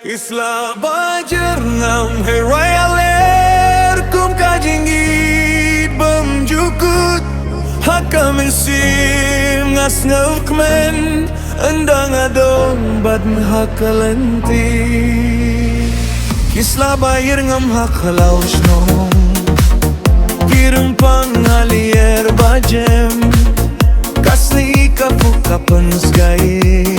Isla bajer ngam herai aler kum kajingit bemjukut Haka mesim ngas ngukmen endang adong bad mhakalenti Isla bayir ngam hakalaus nong Kirim pangalier bajem Kasni kapuka pensgai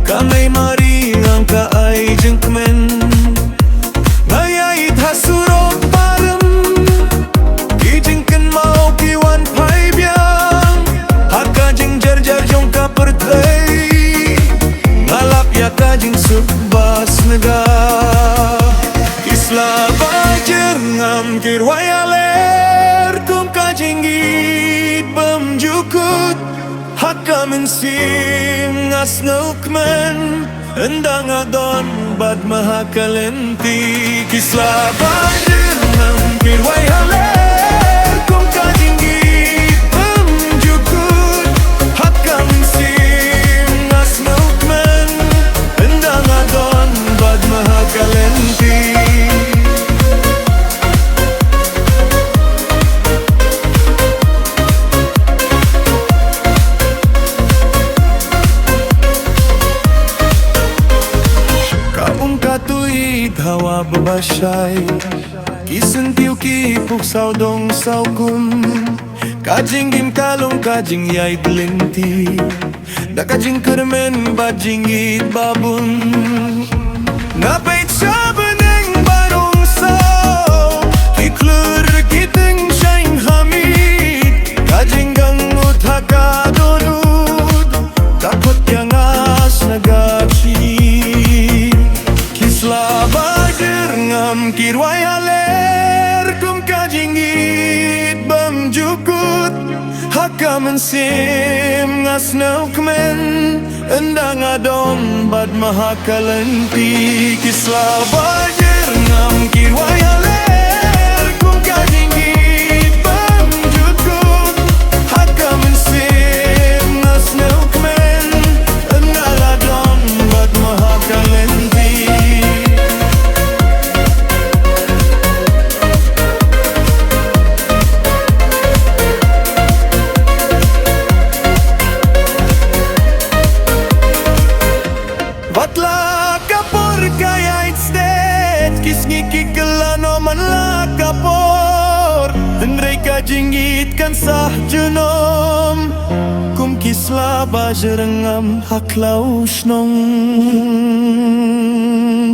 Kamay mari ang kaay jengkmen Ngayait hasurong parem Kijengken mau kiwan pai biang Haka jeng jar-jar jong ka pertay Ngalap ya ka jeng subas nega Isla bajer ngam kirway aler Kum ka jenggit bemjukut Haka mensim ngas ngukmen Endang adon bad mahakalenti Kisla bajer ngam kirway aler Kum ka jenggit bemjukut Haka mensim ngas ngukmen Endang adon bad mahakalenti Hawa babashay Kisentiu ki puksaw dong sawkum Kajing gim kalong kajing yay dlenti Da kajing kermen bajing it babun Napait siya beneng barong saw Kiklur kiteng syaing hamid Kajing gangut haka donud Takot yang as nagachi Kisla bajer ngam kirway aler Kum kajingit bemjukut Haka mensim ngas ngukmen Endang adong bad mahakalenti Kisla bajer ngam kirway aler Kum kajingit bemjukut Haka mensim ngas ngukmen Endang adong bad mahakalenti Vatla kapor kaya instead Kisngi kikelano man la kapor Tenrei kajingit kan sah junom Kum kisla bajerengam haklaus nong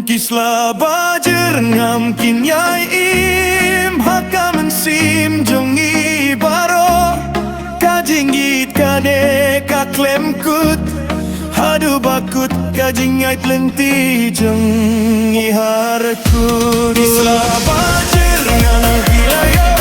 Kisla bajerengam kinyai im Haka mensim jongi baro Kajingit kade kaklem kut Hadu bakut kajing ait lenti jeng iharku Isla bajer ngana hilaya